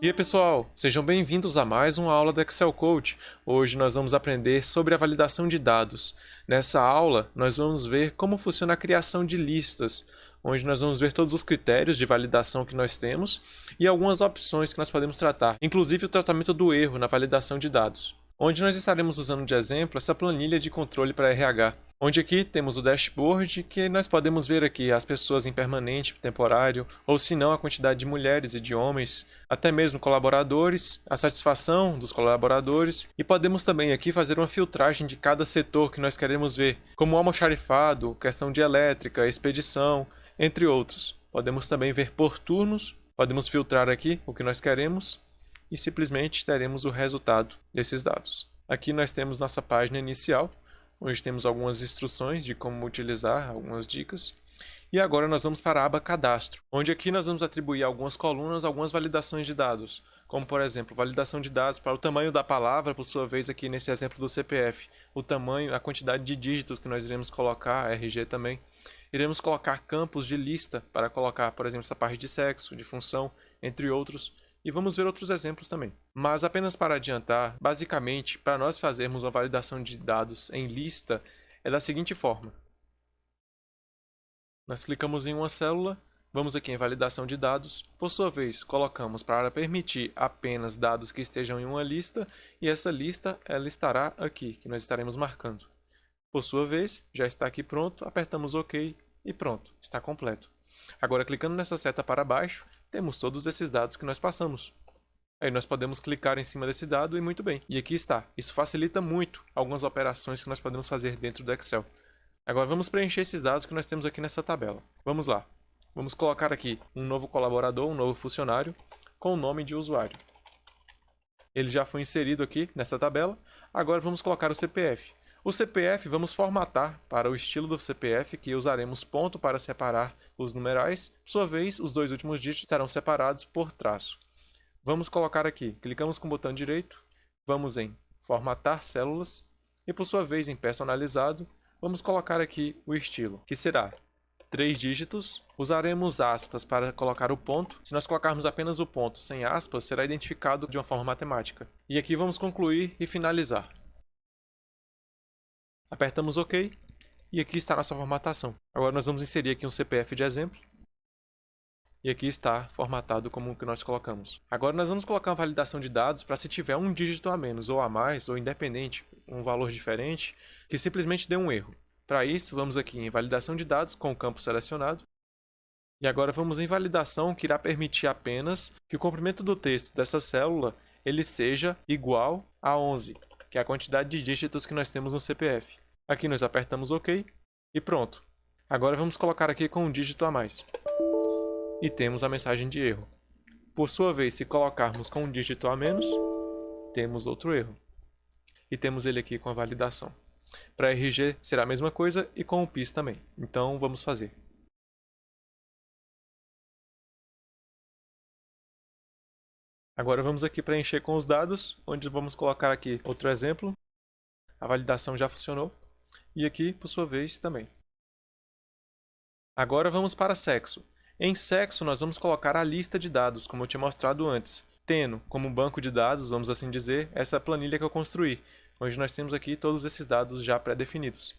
E aí pessoal, sejam bem-vindos a mais uma aula do Excel Code. Hoje nós vamos aprender sobre a validação de dados. Nessa aula, nós vamos ver como funciona a criação de listas, onde nós vamos ver todos os critérios de validação que nós temos e algumas opções que nós podemos tratar, inclusive o tratamento do erro na validação de dados. Onde nós estaremos usando de exemplo essa planilha de controle para RH, onde aqui temos o dashboard, que nós podemos ver aqui as pessoas em permanente, temporário, ou se não a quantidade de mulheres e de homens, até mesmo colaboradores, a satisfação dos colaboradores, e podemos também aqui fazer uma filtragem de cada setor que nós queremos ver, como almoxarifado, questão de elétrica, expedição, entre outros. Podemos também ver por turnos, podemos filtrar aqui o que nós queremos, e simplesmente teremos o resultado desses dados. Aqui nós temos nossa página inicial, onde temos algumas instruções de como utilizar, algumas dicas. E agora nós vamos para a aba Cadastro, onde aqui nós vamos atribuir algumas colunas, algumas validações de dados, como por exemplo, validação de dados para o tamanho da palavra, por sua vez aqui nesse exemplo do CPF, o tamanho, a quantidade de dígitos que nós iremos colocar, RG também. Iremos colocar campos de lista para colocar, por exemplo, essa parte de sexo, de função, entre outros. E vamos ver outros exemplos também. Mas apenas para adiantar, basicamente, para nós fazermos uma validação de dados em lista, é da seguinte forma. Nós clicamos em uma célula, vamos aqui em validação de dados, por sua vez, colocamos para permitir apenas dados que estejam em uma lista, e essa lista ela estará aqui, que nós estaremos marcando. Por sua vez, já está aqui pronto, apertamos OK e pronto, está completo. Agora, clicando nessa seta para baixo, temos todos esses dados que nós passamos. Aí nós podemos clicar em cima desse dado e muito bem. E aqui está. Isso facilita muito algumas operações que nós podemos fazer dentro do Excel. Agora vamos preencher esses dados que nós temos aqui nessa tabela. Vamos lá. Vamos colocar aqui um novo colaborador, um novo funcionário, com o nome de usuário. Ele já foi inserido aqui nessa tabela. Agora vamos colocar o CPF. O CPF vamos formatar para o estilo do CPF, que usaremos ponto para separar os numerais. Por sua vez, os dois últimos dígitos serão separados por traço. Vamos colocar aqui, clicamos com o botão direito, vamos em formatar células e por sua vez em personalizado, vamos colocar aqui o estilo, que será 3 dígitos. Usaremos aspas para colocar o ponto. Se nós colocarmos apenas o ponto sem aspas, será identificado de uma forma matemática. E aqui vamos concluir e finalizar. Apertamos OK e aqui está a nossa formatação. Agora nós vamos inserir aqui um CPF de exemplo. E aqui está formatado como o que nós colocamos. Agora nós vamos colocar uma validação de dados para se tiver um dígito a menos ou a mais, ou independente, um valor diferente, que simplesmente dê um erro. Para isso, vamos aqui em validação de dados com o campo selecionado. E agora vamos em validação, que irá permitir apenas que o comprimento do texto dessa célula ele seja igual a 11, que é a quantidade de dígitos que nós temos no CPF. Aqui nós apertamos OK e pronto. Agora vamos colocar aqui com um dígito a mais. E temos a mensagem de erro. Por sua vez, se colocarmos com um dígito a menos, temos outro erro. E temos ele aqui com a validação. Para RG será a mesma coisa e com o PIS também. Então vamos fazer. Agora vamos aqui preencher com os dados, onde vamos colocar aqui outro exemplo. A validação já funcionou. E aqui, por sua vez, também. Agora vamos para sexo. Em sexo, nós vamos colocar a lista de dados, como eu tinha mostrado antes, tendo como banco de dados, vamos assim dizer, essa planilha que eu construí, onde nós temos aqui todos esses dados já pré-definidos.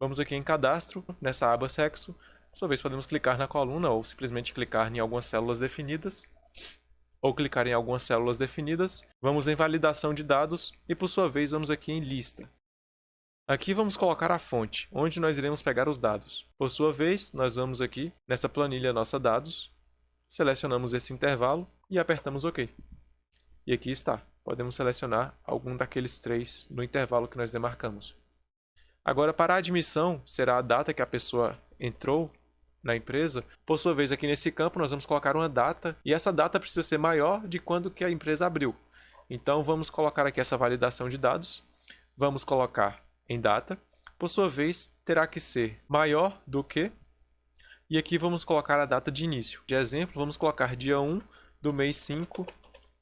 Vamos aqui em cadastro, nessa aba sexo, por sua vez podemos clicar na coluna ou simplesmente clicar em algumas células definidas, ou clicar em algumas células definidas. Vamos em validação de dados e por sua vez vamos aqui em lista. Aqui vamos colocar a fonte, onde nós iremos pegar os dados. Por sua vez, nós vamos aqui nessa planilha nossa dados, selecionamos esse intervalo e apertamos OK. E aqui está, podemos selecionar algum daqueles 3 no intervalo que nós demarcamos. Agora para a admissão, será a data que a pessoa entrou na empresa. Por sua vez, aqui nesse campo nós vamos colocar uma data, e essa data precisa ser maior de quando que a empresa abriu. Então vamos colocar aqui essa validação de dados, vamos colocar em data, por sua vez terá que ser maior do que, e aqui vamos colocar a data de início. De exemplo, vamos colocar dia 1 do mês 5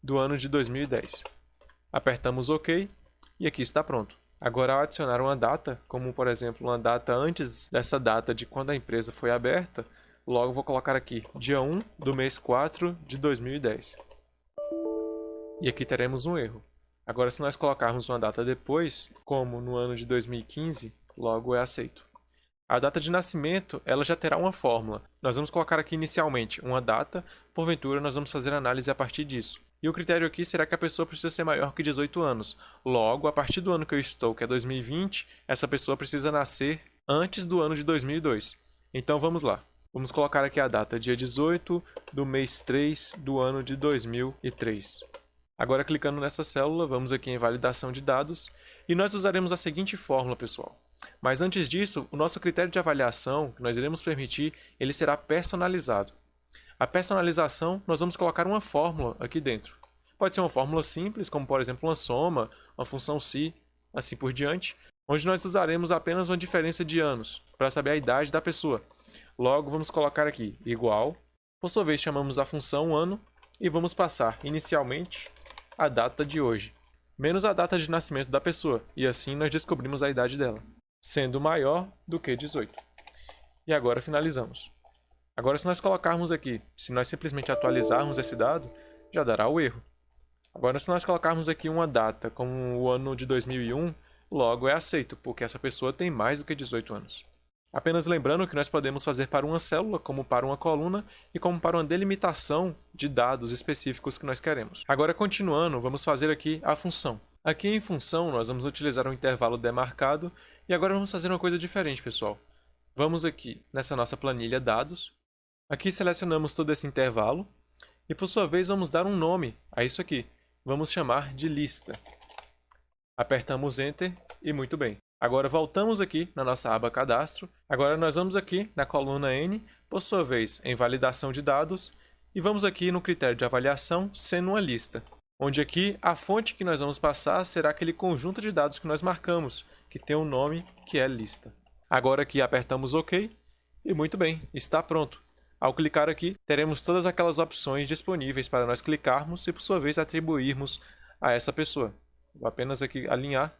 do ano de 2010. Apertamos OK e aqui está pronto. Agora, ao adicionar uma data, como por exemplo uma data antes dessa data de quando a empresa foi aberta, logo vou colocar aqui dia 1 do mês 4 de 2010. E aqui teremos um erro. Agora, se nós colocarmos uma data depois, como no ano de 2015, logo é aceito. A data de nascimento, ela já terá uma fórmula. Nós vamos colocar aqui inicialmente uma data, porventura nós vamos fazer análise a partir disso. E o critério aqui será que a pessoa precisa ser maior que 18 anos. Logo, a partir do ano que eu estou, que é 2020, essa pessoa precisa nascer antes do ano de 2002. Então vamos lá. Vamos colocar aqui a data, dia 18 do mês 3 do ano de 2003. Agora, clicando nessa célula, vamos aqui em validação de dados e nós usaremos a seguinte fórmula, pessoal. Mas antes disso, o nosso critério de avaliação, que nós iremos permitir, ele será personalizado. A personalização, nós vamos colocar uma fórmula aqui dentro. Pode ser uma fórmula simples, como por exemplo uma soma, uma função si, assim por diante, onde nós usaremos apenas uma diferença de anos, para saber a idade da pessoa. Logo, vamos colocar aqui igual, por sua vez chamamos a função ano, e vamos passar inicialmente a data de hoje, menos a data de nascimento da pessoa, e assim nós descobrimos a idade dela, sendo maior do que 18. E agora finalizamos. Agora, se nós colocarmos aqui, se nós simplesmente atualizarmos esse dado, já dará o erro. Agora, se nós colocarmos aqui uma data, como o ano de 2001, logo é aceito, porque essa pessoa tem mais do que 18 anos. Apenas lembrando que nós podemos fazer para uma célula, como para uma coluna, e como para uma delimitação de dados específicos que nós queremos. Agora, continuando, vamos fazer aqui a função. Aqui em função, nós vamos utilizar um intervalo demarcado, e agora vamos fazer uma coisa diferente, pessoal. Vamos aqui nessa nossa planilha dados. Aqui selecionamos todo esse intervalo, e por sua vez vamos dar um nome a isso aqui. Vamos chamar de lista. Apertamos Enter e muito bem. Agora voltamos aqui na nossa aba Cadastro. Agora nós vamos aqui na coluna N, por sua vez em Validação de Dados, e vamos aqui no critério de avaliação, sendo uma lista, onde aqui a fonte que nós vamos passar será aquele conjunto de dados que nós marcamos, que tem um nome que é lista. Agora aqui apertamos OK e muito bem, está pronto. Ao clicar aqui, teremos todas aquelas opções disponíveis para nós clicarmos e por sua vez atribuirmos a essa pessoa. Vou apenas aqui alinhar.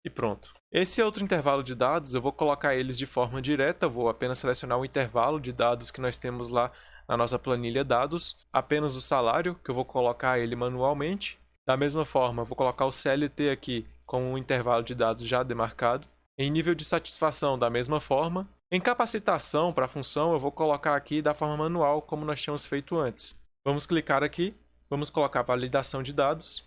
E pronto. Esse outro intervalo de dados, eu vou colocar eles de forma direta, vou apenas selecionar o intervalo de dados que nós temos lá na nossa planilha dados, apenas o salário, que eu vou colocar ele manualmente. Da mesma forma, vou colocar o CLT aqui com um intervalo de dados já demarcado. Em nível de satisfação, da mesma forma. Em capacitação para a função, eu vou colocar aqui da forma manual, como nós tínhamos feito antes. Vamos clicar aqui, vamos colocar validação de dados.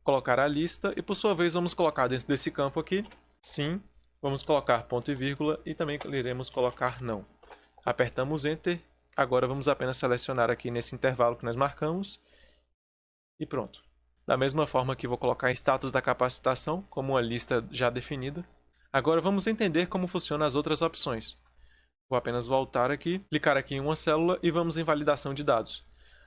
Colocar a lista e por sua vez vamos colocar dentro desse campo aqui, sim, vamos colocar ponto e vírgula e também iremos colocar não. Apertamos Enter, agora vamos apenas selecionar aqui nesse intervalo que nós marcamos e pronto. Da mesma forma que vou colocar status da capacitação como uma lista já definida. Agora vamos entender como funcionam as outras opções. Vou apenas voltar aqui, clicar aqui em uma célula e vamos em validação de dados.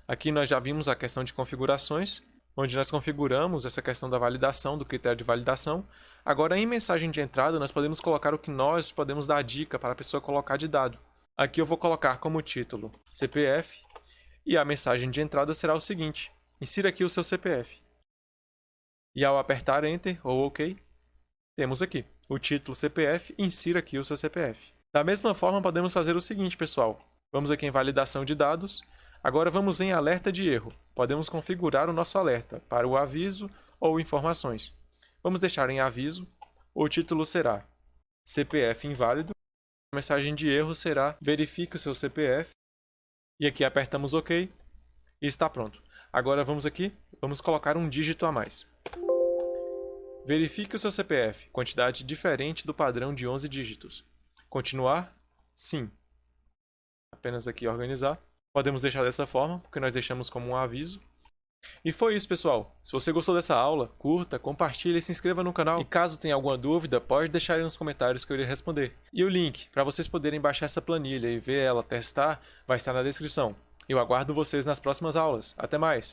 Aqui nós já vimos a questão de configurações, onde nós configuramos essa questão da validação, do critério de validação. Agora, em mensagem de entrada, nós podemos colocar o que nós podemos dar dica para a pessoa colocar de dado. Aqui eu vou colocar como título CPF e a mensagem de entrada será o seguinte: insira aqui o seu CPF. E ao apertar Enter ou OK, temos aqui o título CPF, insira aqui o seu CPF. Da mesma forma, podemos fazer o seguinte, pessoal. Vamos aqui em validação de dados. Agora vamos em alerta de erro. Podemos configurar o nosso alerta para o aviso ou informações. Vamos deixar em aviso. O título será CPF inválido. A mensagem de erro será verifique o seu CPF. E aqui apertamos OK e está pronto. Agora vamos aqui, vamos colocar um dígito a mais. Verifique o seu CPF, quantidade diferente do padrão de 11 dígitos. Continuar? Sim. Apenas aqui organizar. Podemos deixar dessa forma, porque nós deixamos como um aviso. E foi isso, pessoal. Se você gostou dessa aula, curta, compartilhe e se inscreva no canal. E caso tenha alguma dúvida, pode deixar aí nos comentários que eu irei responder. E o link para vocês poderem baixar essa planilha e ver ela, testar, vai estar na descrição. Eu aguardo vocês nas próximas aulas. Até mais!